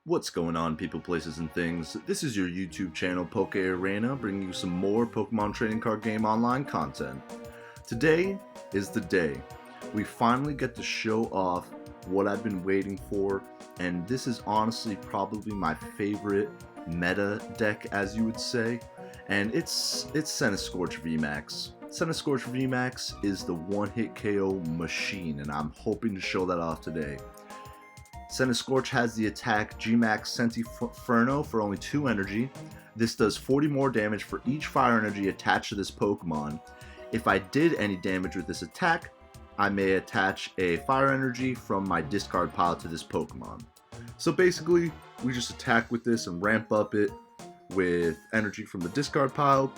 What's going on, people, places, and things? This is your YouTube channel, Pokégear, bringing you some more Pokemon trading card game online content. Today is the day. We finally get to show off what I've been waiting for, and this is honestly probably my favorite meta deck, as you would say, and it's Centiskorch VMAX. Centiskorch VMAX is the one-hit KO machine, and I'm hoping to show that off today. Centiskorch has the attack GMAX Centinferno for only 2 energy. This does 40 more damage for each fire energy attached to this Pokemon. If I did any damage with this attack, I may attach a fire energy from my discard pile to this Pokemon. So basically, we just attack with this and ramp up it with energy from the discard pile,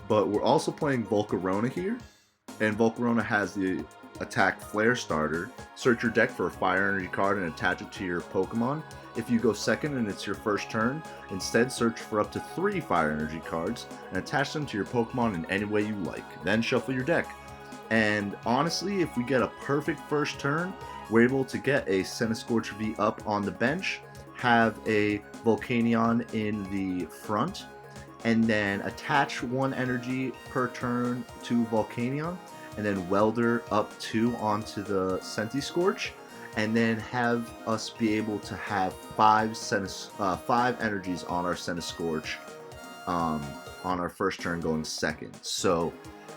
but we're also playing Volcanion here, and Volcanion has the attack Flare Starter. Search your deck for a fire energy card and attach it to your Pokemon. If you go second and it's your first turn, instead search for up to 3 fire energy cards and attach them to your Pokemon in any way you like. Then shuffle your deck. And honestly, if we get a perfect first turn, we're able to get a Centiskorch V up on the bench, have a Volcanion in the front, and then attach 1 energy per turn to Volcanion, and then Welder up 2 onto the Centiskorch, and then have us be able to have 5 energies on our Centiskorch on our first turn going second. So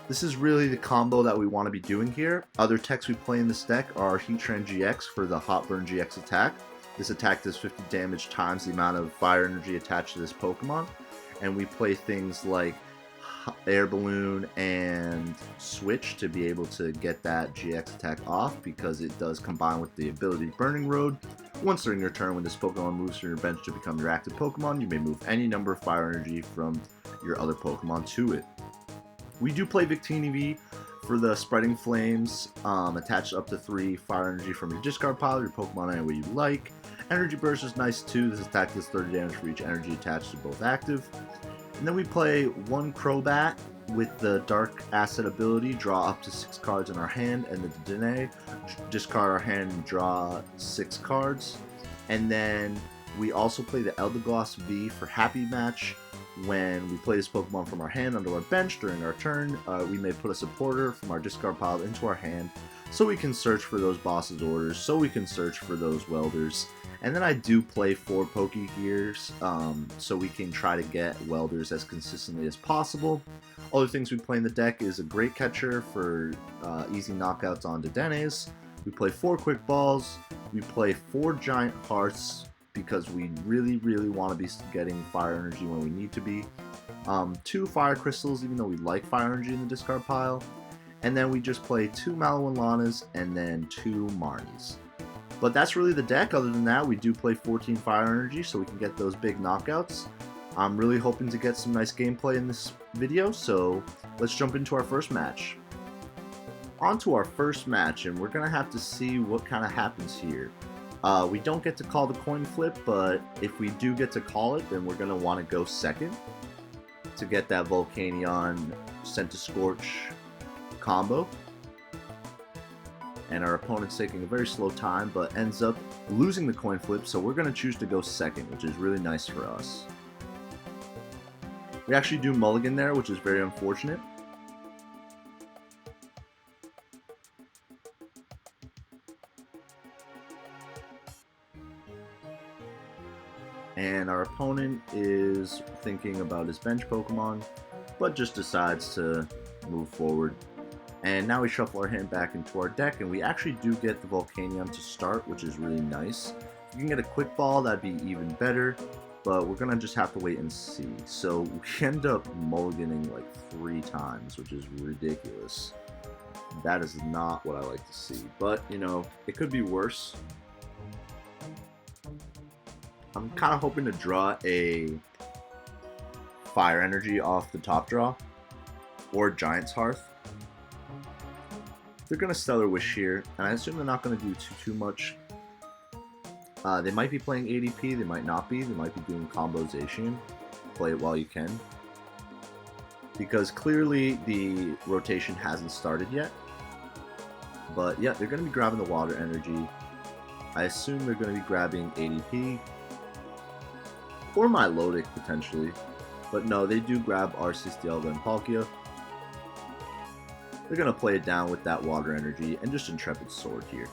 this is really the combo that we want to be doing here. Other techs we play in this deck are Heatran GX for the Hot Burn GX attack. This attack does 50 damage times the amount of fire energy attached to this Pokemon. And we play things like Air Balloon and Switch to be able to get that GX attack off, because it does combine with the ability Burning Road. Once during your turn, when this Pokemon moves from your bench to become your active Pokemon, you may move any number of fire energy from your other Pokemon to it. We do play Victini V for the Spreading Flames, attach up to 3 fire energy from your discard pile, your Pokemon any way you like. Energy Burst is nice too. This attack does 30 damage for each energy attached to both active. And then we play 1 Crobat with the Dark Asset ability, draw up to 6 cards in our hand, and the Dedenne, discard our hand and draw 6 cards. And then we also play the Eldegoss V for Happy Match. When we play this Pokemon from our hand onto our bench during our turn, we may put a supporter from our discard pile into our hand, so we can search for those boss's orders, so we can search for those welders. And then I do play 4 Pokégears, so we can try to get welders as consistently as possible. Other things we play in the deck is a Great Catcher for easy knockouts on Dedennes. We play 4 Quickballs. We play 4 Giant Hearths, because we really want to be getting fire energy when we need to be. 2 Fire Crystals, even though we like fire energy in the discard pile. And then we just play 2 Mallow Lanas and then 2 Marnies. But that's really the deck. Other than that, we do play 14 fire energy so we can get those big knockouts. I'm really hoping to get some nice gameplay in this video, so let's jump into our first match. On to our first match, and we're going to have to see what kind of happens here. We don't get to call the coin flip, but if we do get to call it, then we're going to want to go second to get that Volcanion Centiskorch combo. And our opponent's taking a very slow time, but ends up losing the coin flip, so we're going to choose to go second, which is really nice for us. We actually do mulligan there, which is very unfortunate. And our opponent is thinking about his bench Pokemon, but just decides to move forward. And now we shuffle our hand back into our deck, and we actually do get the Volcanion to start, which is really nice. If you can get a Quickball, that'd be even better, but we're going to just have to wait and see. So we end up mulliganing like 3 times, which is ridiculous. That is not what I like to see, but, you know, it could be worse. I'm kind of hoping to draw a fire energy off the top draw, or Giant Hearth. They're going to Stellar Wish here, and I assume they're not going to do too much. They might be playing ADP, they might not be. They might be doing Combozation. Play it while you can. Because clearly the rotation hasn't started yet. But yeah, they're going to be grabbing the water energy. I assume they're going to be grabbing ADP. or Milotic potentially. But no, they do grab Arceus, Dialga, and Palkia. They're going to play it down with that Water Energy and just Intrepid Sword here.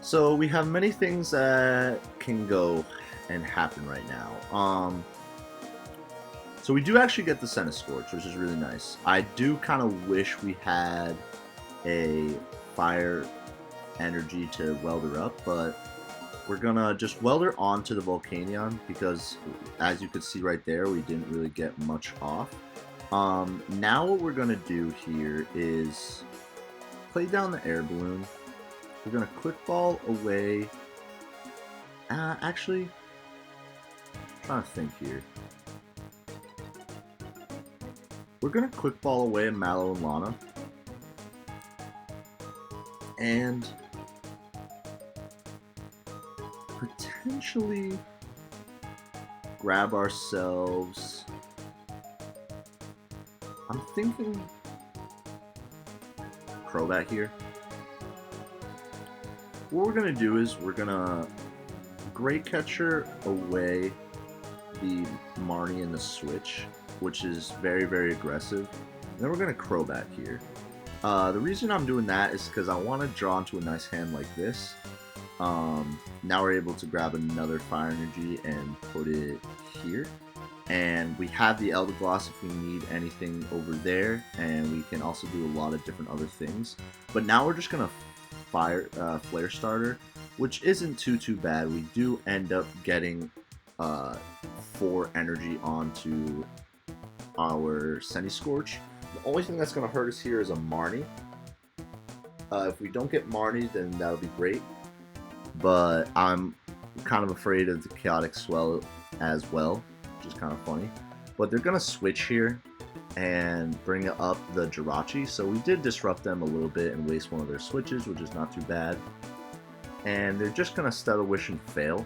So we have many things that can go and happen right now. So we do actually get the Centiskorch, which is really nice. I do kind of wish we had a Fire Energy to Welder up, but we're gonna just Welder onto the Volcanion because, as you could see right there, we didn't really get much off. Now what we're gonna do here is play down the Air Balloon. We're gonna Quickball away. Actually, I'm trying to think here. We're gonna Quickball away Mallow Lana, and potentially grab ourselves. I'm thinking Crobat here. What we're gonna do is we're gonna Great Catcher away the Marnie and the Switch, which is very, very aggressive. And then we're gonna Crobat here. The reason I'm doing that is because I want to draw into a nice hand like this. Now we're able to grab another Fire Energy and put it here. And we have the Eldegoss if we need anything over there, and we can also do a lot of different other things. But now we're just gonna Flare Starter, which isn't too bad. We do end up getting 4 energy onto our Centiskorch. The only thing that's gonna hurt us here is a Marnie. If we don't get Marnie, then that would be great. But I'm kind of afraid of the Chaotic Swell as well, which is kind of funny. But they're going to switch here and bring up the Jirachi. So we did disrupt them a little bit and waste one of their switches, which is not too bad. And they're just going to Stellar Wish and fail,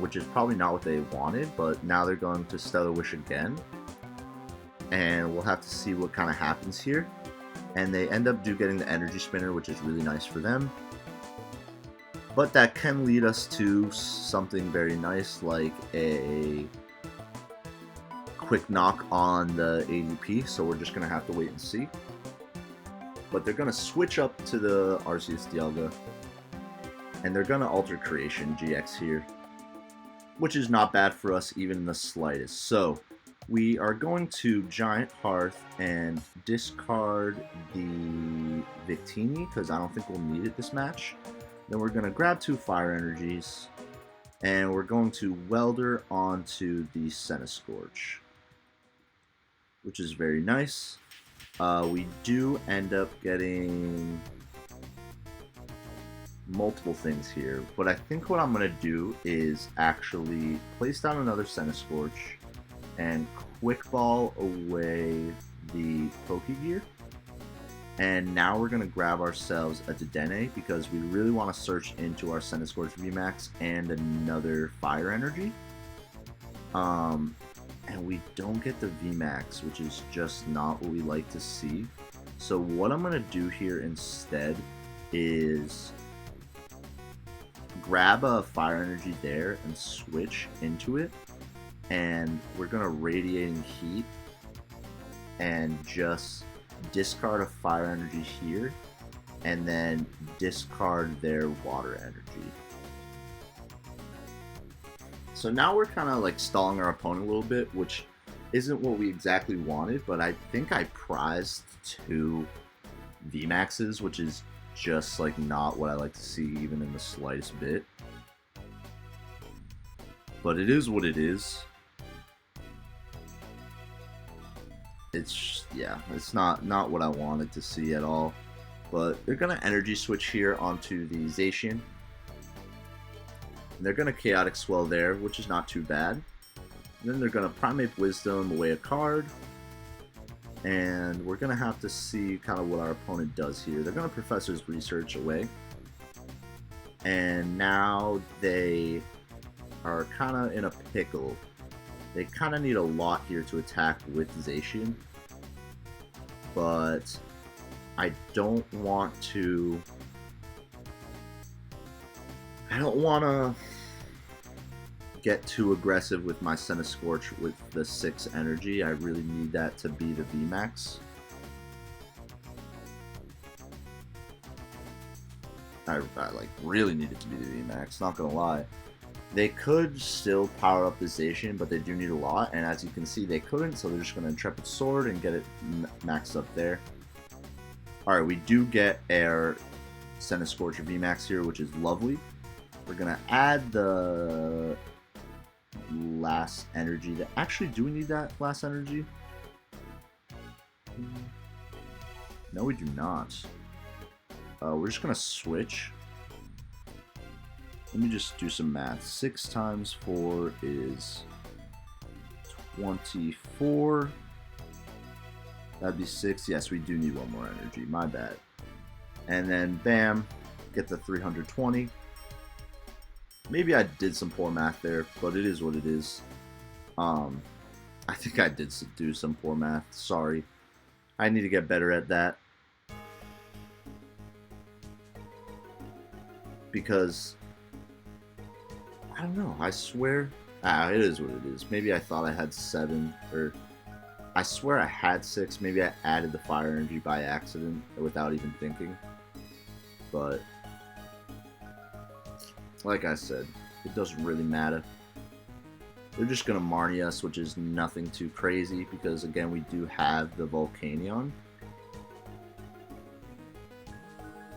which is probably not what they wanted. But now they're going to Stellar Wish again. And we'll have to see what kind of happens here. And they end up getting the Energy Spinner, which is really nice for them. But that can lead us to something very nice, like a quick knock on the ADP, so we're just going to have to wait and see. But they're going to switch up to the Arceus Dialga, and they're going to Alter Creation GX here, which is not bad for us even in the slightest. So we are going to Giant Hearth and discard the Victini, because I don't think we'll need it this match. Then we're going to grab 2 Fire Energies, and we're going to Welder onto the Centiskorch, which is very nice. We do end up getting multiple things here, but I think what I'm going to do is actually place down another Centiskorch and Quickball away the Pokégear. And now we're going to grab ourselves a Dedenne because we really want to search into our Centiskorch VMAX and another Fire Energy. And we don't get the VMAX, which is just not what we like to see. So what I'm going to do here instead is grab a Fire Energy there and switch into it. And we're going to Radiating Heat and just discard a Fire Energy here, and then discard their Water Energy. So now we're kind of like stalling our opponent a little bit, which isn't what we exactly wanted, but I think I prized 2 VMAXs, which is just like not what I like to see even in the slightest bit. But it is what it is. It's, yeah, it's not what I wanted to see at all. But they're going to Energy Switch here onto the Zacian. And they're going to Chaotic Swell there, which is not too bad. And then they're going to Primate Wisdom away a card. And we're going to have to see kind of what our opponent does here. They're going to Professor's Research away. And now they are kind of in a pickle. They kind of need a lot here to attack with Zacian, but I don't want to get too aggressive with my Centiskorch with the 6 energy. I really need that to be the VMAX. I like really need it to be the VMAX, not gonna lie. They could still power up the Zacian, but they do need a lot, and as you can see they couldn't, so they're just gonna Intrepid Sword and get it maxed up there. Alright, we do get our Centiskorch VMAX here, which is lovely. We're gonna add the last energy. Actually, do we need that last energy? No, we do not. We're just gonna switch. Let me just do some math. 6 times 4 is 24. That'd be 6. Yes, we do need one more energy. My bad. And then, bam, get the 320. Maybe I did some poor math there, but it is what it is. I think I did do some poor math. Sorry. I need to get better at that. Because, I don't know, I swear, it is what it is. Maybe I thought I had 7, or I swear I had 6. Maybe I added the fire energy by accident, or without even thinking. But, like I said, it doesn't really matter. They're just going to Marnie us, which is nothing too crazy, because again, we do have the Volcanion.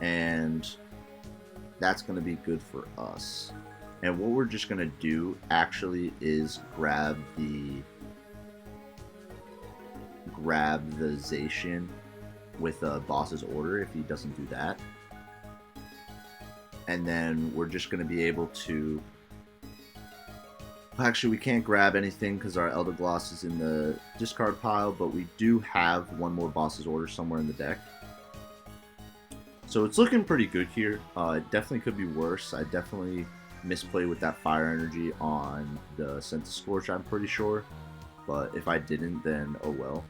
And that's going to be good for us. And what we're just going to do actually is grab the Zacian with a boss's order if he doesn't do that. And then we're just going to be able to... Actually, we can't grab anything because our Eldegoss is in the discard pile, but we do have one more boss's order somewhere in the deck. So it's looking pretty good here. It definitely could be worse. I definitely misplayed with that fire energy on the Centiskorch, I'm pretty sure. But if I didn't, then oh well.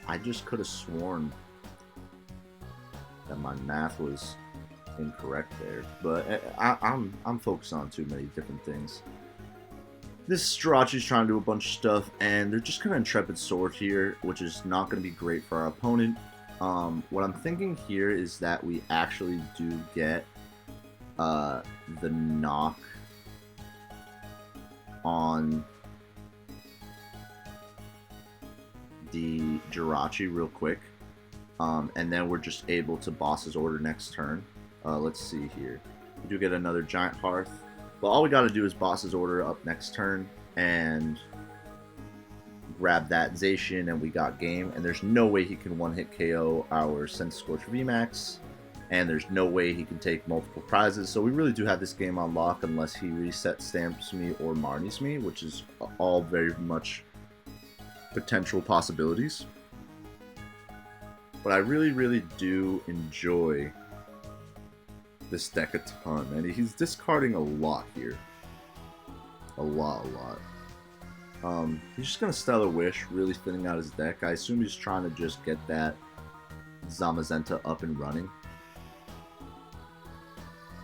I just could have sworn that my math was incorrect there. But I'm focused on too many different things. This Jirachi's trying to do a bunch of stuff, and they're just going to Intrepid Sword here, which is not going to be great for our opponent. What I'm thinking here is that we actually do get the knock on the Jirachi real quick, and then we're just able to boss's order next turn. Let's see here. We do get another Giant Hearth. But all we got to do is boss's order up next turn and grab that Zacian, and we got game. And there's no way he can one-hit KO our Centiskorch VMAX, and there's no way he can take multiple prizes. So we really do have this game on lock unless he reset stamps me or Marnies me, which is all very much potential possibilities. But I really do enjoy this deck a ton, and he's discarding a lot here. A lot. He's just gonna Stellar Wish, really thinning out his deck. I assume he's trying to just get that Zamazenta up and running.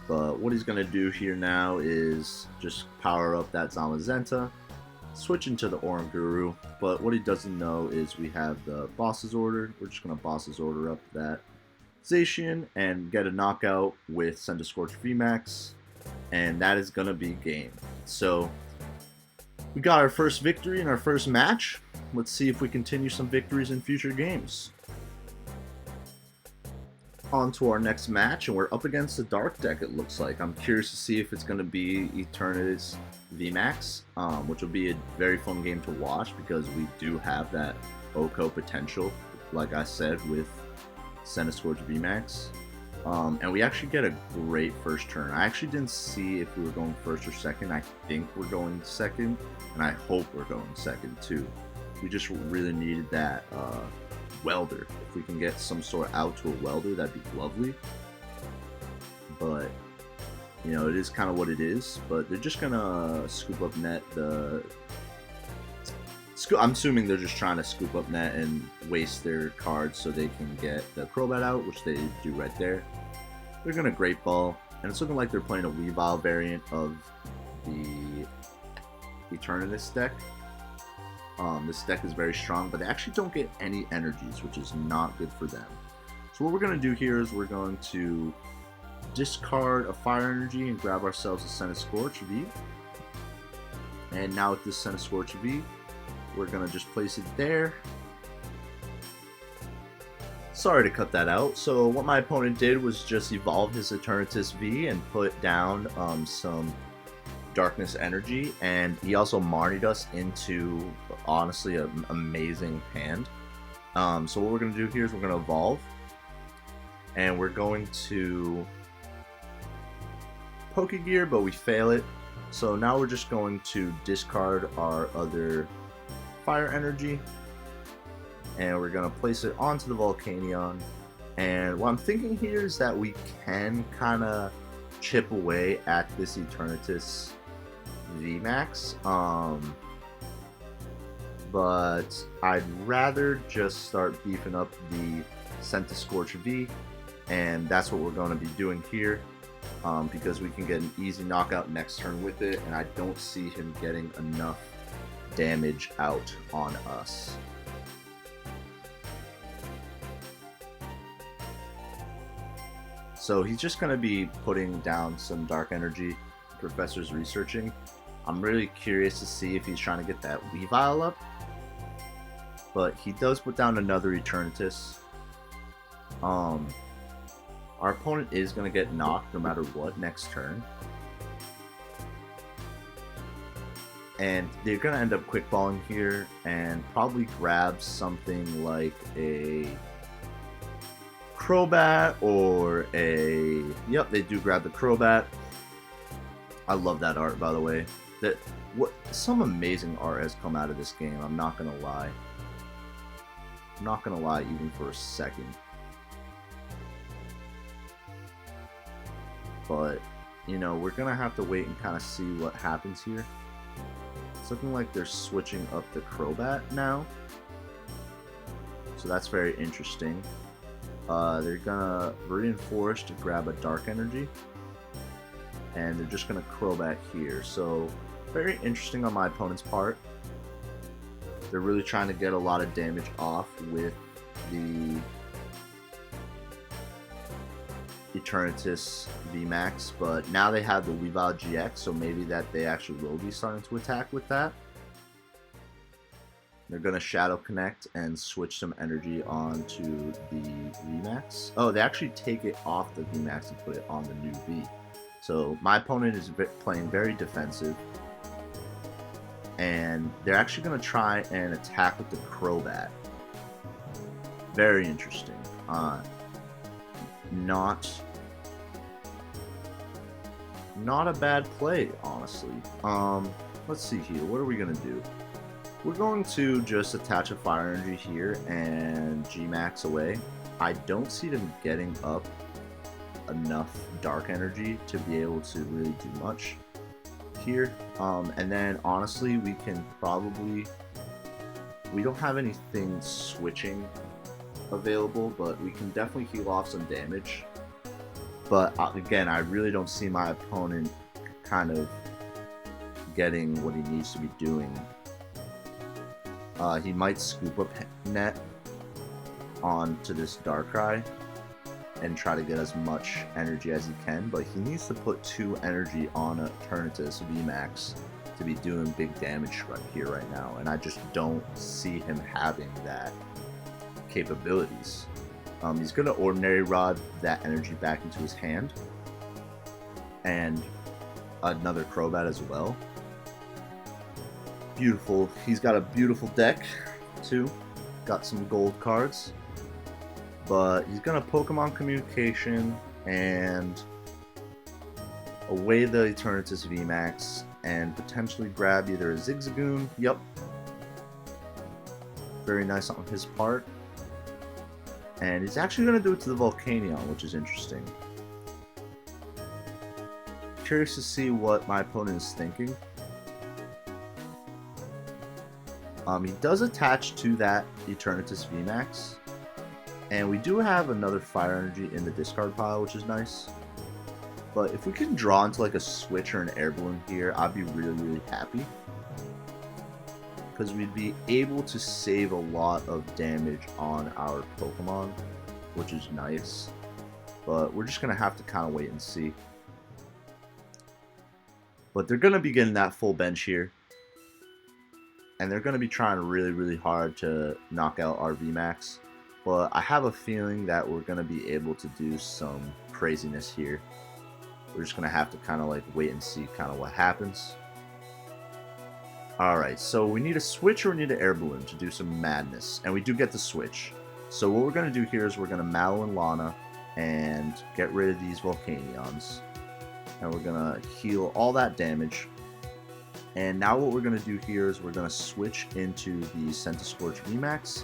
But what he's gonna do here now is just power up that Zamazenta, switch into the Oranguru. But what he doesn't know is we have the boss's order. We're just gonna boss's order up that Zacian and get a knockout with Centiskorch VMAX, and that is gonna be game. So we got our first victory in our first match. Let's see if we continue some victories in future games. On to our next match, and we're up against the Dark deck, it looks like. I'm curious to see if it's going to be Eternatus VMAX, which will be a very fun game to watch because we do have that OHKO potential, like I said, with Centiskorch VMAX. And we actually get a great first turn. I actually didn't see if we were going first or second. I think we're going second, and I hope we're going second too. We just really needed that Welder. If we can get some sort out to a Welder, that'd be lovely. But, you know, it is kind of what it is. But they're just gonna scoop up net the... I'm assuming they're just trying to scoop up net and waste their cards so they can get the Crobat out, which they do right there. They're gonna Great Ball. And it's looking like they're playing a Weavile variant of the Eternatus deck. This deck is very strong, but they actually don't get any energies, which is not good for them. So what we're going to do here is we're going to discard a Fire Energy and grab ourselves a Centiskorch V. And now with this Centiskorch V, we're going to just place it there. Sorry to cut that out. So what my opponent did was just evolve his Eternatus V and put down some Darkness Energy, and he also Marnied us into, honestly, an amazing hand. So what we're going to do here is we're going to evolve, and we're going to Pokégear, but we fail it. So now we're just going to discard our other Fire Energy, and we're going to place it onto the Volcanion. And what I'm thinking here is that we can kind of chip away at this Eternatus VMAX, but I'd rather just start beefing up the Centiskorch V, and that's what we're going to be doing here, because we can get an easy knockout next turn with it, and I don't see him getting enough damage out on us. So he's just going to be putting down some Dark Energy. Professor's researching. I'm really curious to see if he's trying to get that Weavile up, but he does put down another Eternatus. Our opponent is going to get knocked no matter what next turn, and they're going to end up quickballing here and probably grab something like a Crobat or a... Yep, they do grab the Crobat. I love that art, by the way. Some amazing art has come out of this game, I'm not gonna lie. I'm not gonna lie even for a second. But, you know, we're gonna have to wait and kind of see what happens here. It's looking like they're switching up the Crobat now, so that's very interesting. They're gonna reinforce to grab a Dark Energy, and they're just gonna Crobat here. So very interesting on my opponent's part. They're really trying to get a lot of damage off with the Eternatus VMAX, but now they have the Weavile GX, so maybe that they actually will be starting to attack with that. They're going to Shadow Connect and switch some energy onto the VMAX. Oh, they actually take it off the VMAX and put it on the new V. So my opponent is playing very defensive, and they're actually going to try and attack with the Crobat. Very interesting. Not a bad play, honestly. Let's see here. What are we going to do? We're going to just attach a Fire Energy here and G-Max away. I don't see them getting up enough Dark Energy to be able to really do much here. And then honestly, we can probably... We don't have anything switching available, but we can definitely heal off some damage. But again, I really don't see my opponent kind of getting what he needs to be doing. He might scoop up net onto this Darkrai and try to get as much energy as he can, but he needs to put 2 energy on a Eternatus VMAX to be doing big damage right now, and I just don't see him having that capabilities. He's going to Ordinary Rod that energy back into his hand, and another Crobat as well. Beautiful. He's got a beautiful deck too. Got some gold cards, but he's gonna Pokemon Communication and away the Eternatus VMAX and potentially grab either a Zigzagoon. Yep. Very nice on his part. And he's actually gonna do it to the Volcanion, which is interesting. Curious to see what my opponent is thinking. He does attach to that Eternatus VMAX, and we do have another Fire Energy in the discard pile, which is nice. But if we can draw into like a switch or an air balloon here, I'd be really happy. Because we'd be able to save a lot of damage on our Pokemon, which is nice. But we're just going to have to kind of wait and see. But they're going to be getting that full bench here. And they're going to be trying really hard to knock out our VMAX. But I have a feeling that we're going to be able to do some craziness here. We're just going to have to kind of like wait and see kind of what happens. Alright, so we need a switch or we need an air balloon to do some madness. And we do get the switch. So what we're going to do here is we're going to Mallow Lana and get rid of these Volcanions. And we're going to heal all that damage. And now what we're going to do here is we're going to switch into the Centiskorch VMAX.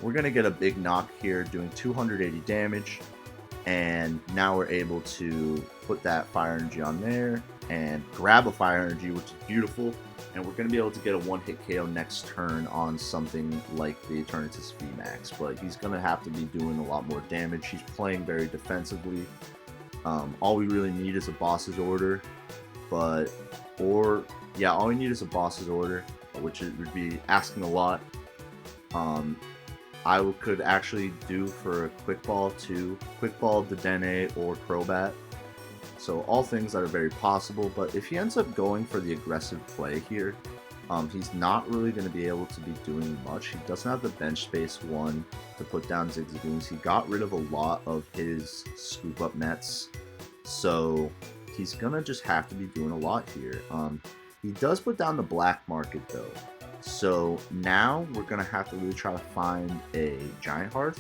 We're going to get a big knock here doing 280 damage. And now we're able to put that fire energy on there and grab a fire energy, which is beautiful. And we're going to be able to get a one-hit KO next turn on something like the Eternatus VMAX. But he's going to have to be doing a lot more damage. He's playing very defensively. All we really need is a boss's order. All we need is a boss's order, which would be asking a lot. I could actually do for a Quickball too. Quickball, Dedenne, or Crobat. So all things that are very possible, but if he ends up going for the aggressive play here, he's not really going to be able to be doing much. He doesn't have the bench space, one, to put down Zigzagoons. He got rid of a lot of his scoop up nets, so he's going to just have to be doing a lot here. He does put down the black market though, so now we're going to have to really try to find a Giant Hearth.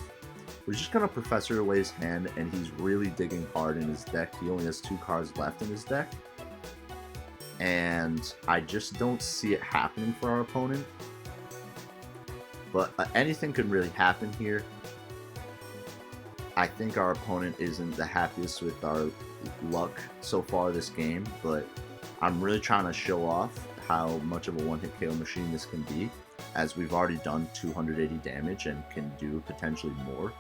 We're just going to Professor away his hand, and he's really digging hard in his deck. He only has 2 cards left in his deck. And I just don't see it happening for our opponent. But anything could really happen here. I think our opponent isn't the happiest with our luck so far this game, but I'm really trying to show off how much of a one-hit KO machine this can be, as we've already done 280 damage and can do potentially more.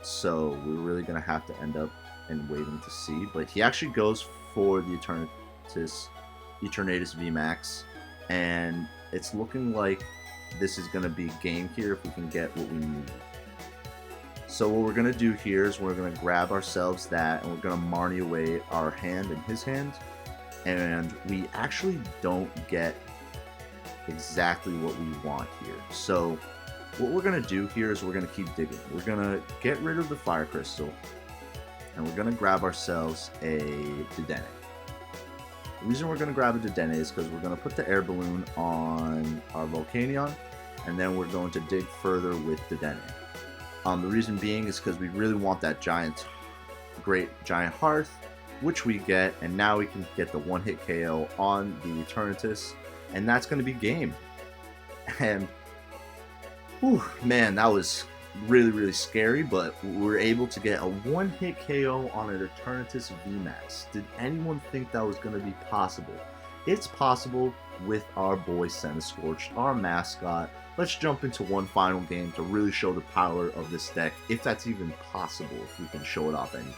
So we're really going to have to end up and waiting to see. But he actually goes for the Eternatus VMAX, and it's looking like this is going to be game here if we can get what we need. So what we're going to do here is we're going to grab ourselves that, and we're going to Marnie away our hand and his hand. And we actually don't get exactly what we want here. So what we're going to do here is we're going to keep digging. We're going to get rid of the Fire Crystal, and we're going to grab ourselves a Dedenne. The reason we're going to grab a Dedenne is because we're going to put the air balloon on our Volcanion, and then we're going to dig further with Dedenne. The reason being is because we really want that great Giant Hearth, which we get, and now we can get the one-hit KO on the Eternatus, and that's going to be game. And whew, man, that was really scary, but we were able to get a one-hit KO on an Eternatus VMAX. Did anyone think that was going to be possible? It's possible with our boy Centiskorch, our mascot. Let's jump into one final game to really show the power of this deck, if that's even possible, if we can show it off anymore.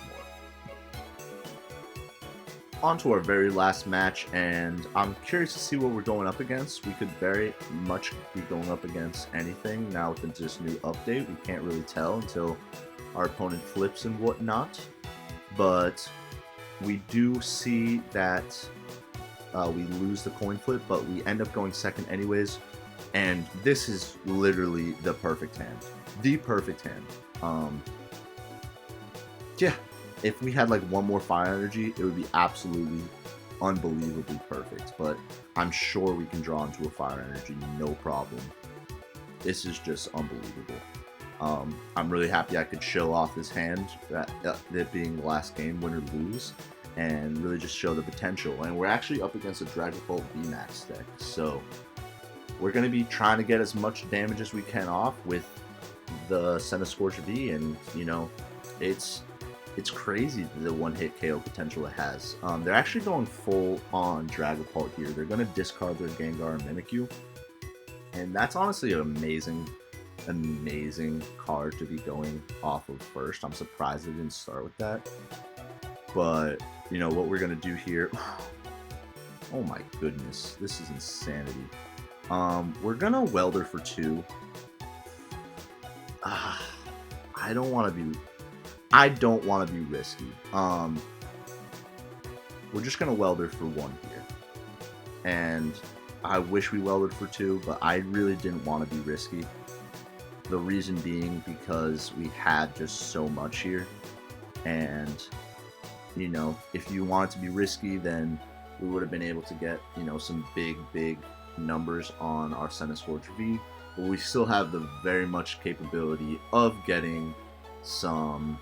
On to our very last match, and I'm curious to see what we're going up against. We could very much be going up against anything now with this new update. We can't really tell until our opponent flips and whatnot, but we do see that we lose the coin flip, but we end up going second anyways, and this is literally the perfect hand. The perfect hand. Yeah. If we had like one more fire energy, it would be absolutely unbelievably perfect. But I'm sure we can draw into a fire energy, no problem. This is just unbelievable. I'm really happy I could show off this hand, that being the last game, win or lose, and really just show the potential. And we're actually up against a Dragapult VMAX deck, so we're going to be trying to get as much damage as we can off with the Centiskorch V, and you know, it's crazy the one-hit KO potential it has. They're actually going full on Dragapult here. They're going to discard their Gengar and Mimikyu, and that's honestly an amazing card to be going off of first. I'm surprised they didn't start with that. But, you know, what we're going to do here... Oh my goodness, this is insanity. We're going to Welder for 2. I don't want to be risky. We're just going to Welder for 1 here. And I wish we Welded for 2, but I really didn't want to be risky. The reason being because we had just so much here. And, you know, if you wanted to be risky, then we would have been able to get, you know, some big numbers on our Centiskorch V. But we still have the very much capability of getting some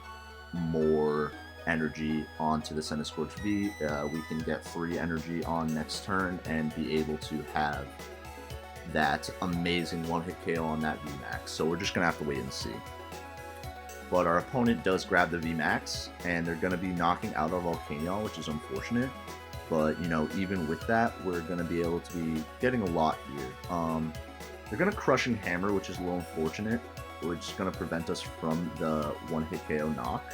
more energy onto the Centiskorch V. We can get free energy on next turn and be able to have that amazing one-hit KO on that VMAX. So we're just going to have to wait and see. But our opponent does grab the VMAX, and they're going to be knocking out our Volcanion, which is unfortunate. But, you know, even with that, we're going to be able to be getting a lot here. They're going to Crushing Hammer, which is a little unfortunate, which is going to prevent us from the one-hit KO knock.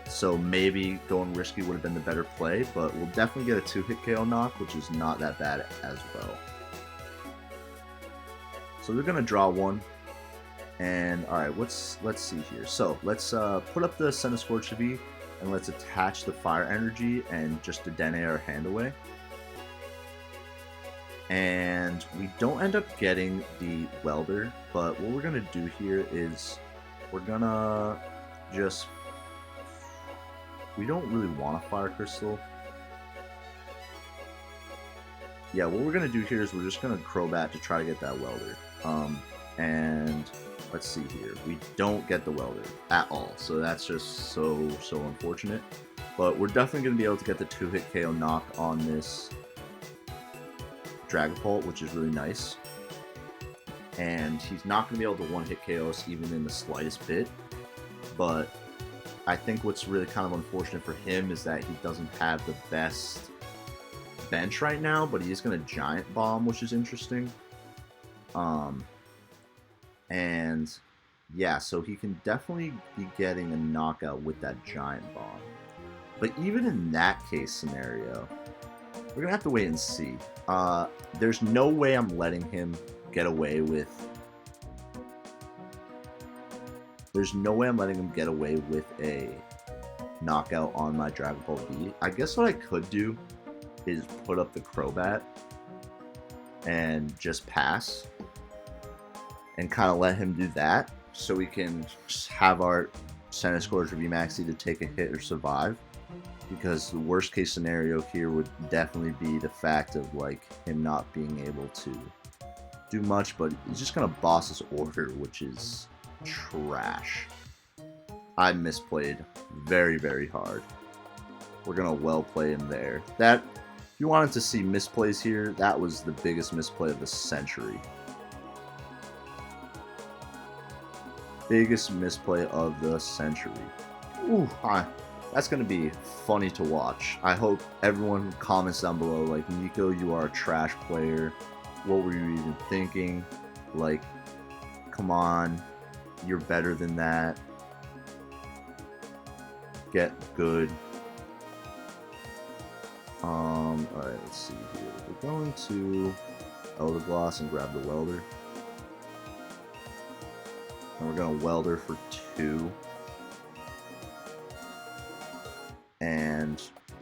So maybe going risky would have been the better play, but we'll definitely get a 2-hit KO knock, which is not that bad as well. So they're going to draw 1. And, alright, let's see here. So, let's put up the Centiskorch V, and let's attach the Fire Energy and just Dedenne our hand away. And we don't end up getting the Welder, but what we're going to do here is we're going to just... We don't really want a Fire Crystal. Yeah, what we're going to do here is we're just going to Crobat to try to get that Welder. And let's see here. We don't get the Welder at all, so that's just so unfortunate. But we're definitely going to be able to get the 2-hit KO knock on this Dragapult, which is really nice. And he's not going to be able to 1-hit KO us even in the slightest bit. But I think what's really kind of unfortunate for him is that he doesn't have the best bench right now, but he is going to Giant Bomb, which is interesting. And yeah, so he can definitely be getting a knockout with that Giant Bomb. But even in that case scenario, we're going to have to wait and see. There's no way I'm letting him get away with... There's no way I'm letting him get away with a knockout on my Dragapult V. I guess what I could do is put up the Crobat and just pass. And kind of let him do that, so we can just have our Centiskorch VMAX either take a hit or survive. Because the worst case scenario here would definitely be the fact of like him not being able to do much, but he's just gonna boss his order, which is trash. I misplayed very hard. We're gonna well play him there. That, if you wanted to see misplays here, that was the biggest misplay of the century. Biggest misplay of the century. Ooh, that's going to be funny to watch. I hope everyone comments down below, like, Nico, you are a trash player. What were you even thinking? Like, come on. You're better than that. Get good. Alright, let's see here. We're going to Eldegoss and grab the Welder. And we're going to Welder for 2. And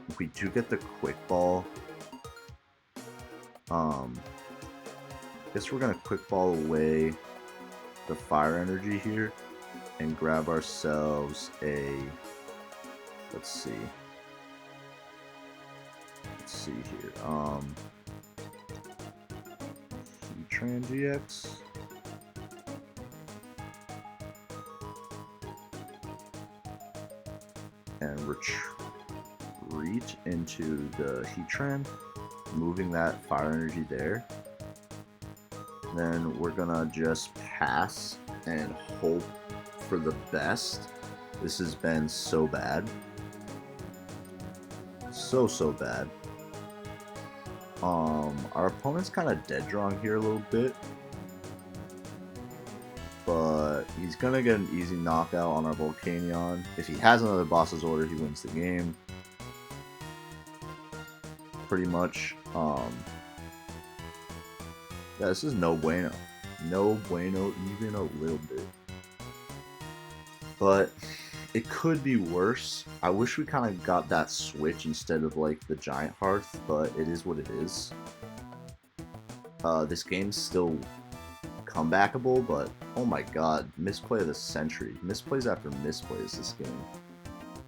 if we do get the Quickball, I guess we're going to Quickball away the Fire Energy here and grab ourselves a, let's see here, Heatran GX. And retreat into the Heatran, moving that Fire Energy there. Then we're gonna just pass and hope for the best. This has been so bad. So bad. Our opponent's kind of dead drawing here a little bit. But he's going to get an easy knockout on our Volcanion. If he has another boss's order, he wins the game. pretty much. Yeah, this is no bueno. No bueno even a little bit. But it could be worse. I wish we kind of got that switch instead of like the Giant Hearth, but it is what it is. This game's still comebackable, but oh my god, misplay of the century. Misplays after misplays this game.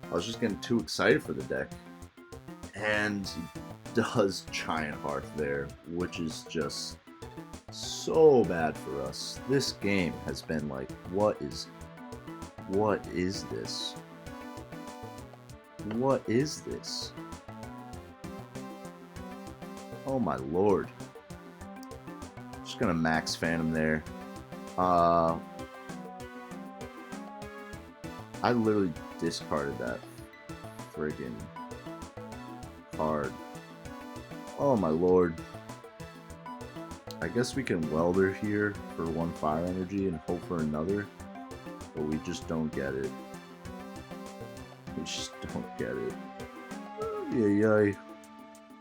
I was just getting too excited for the deck. And he does Giant Hearth there, which is just so bad for us. This game has been like, what is this? What is this? Oh my lord. Just gonna max Phantom there. I literally discarded that friggin' card. Oh my lord. I guess we can Welder here for 1 fire energy and hope for another, but we just don't get it. We just don't get it. Yay.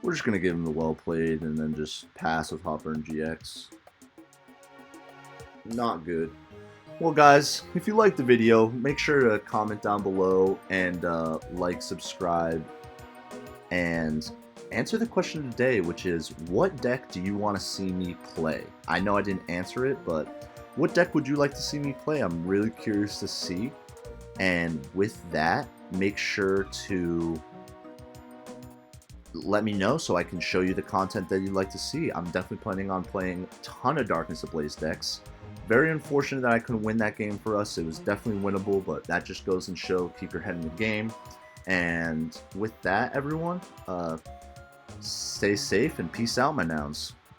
We're just gonna give him the well played and then just pass with Heatran GX. Not good. Well guys, if you liked the video, make sure to comment down below and like, subscribe, and answer the question today, which is, what deck do you want to see me play? I know I didn't answer it, but what deck would you like to see me play? I'm really curious to see. And with that, make sure to let me know so I can show you the content that you'd like to see. I'm definitely planning on playing a ton of Darkness Ablaze decks. Very unfortunate that I couldn't win that game for us. It was definitely winnable, but that just goes and show, keep your head in the game. And with that, everyone, stay safe and peace out, my nouns.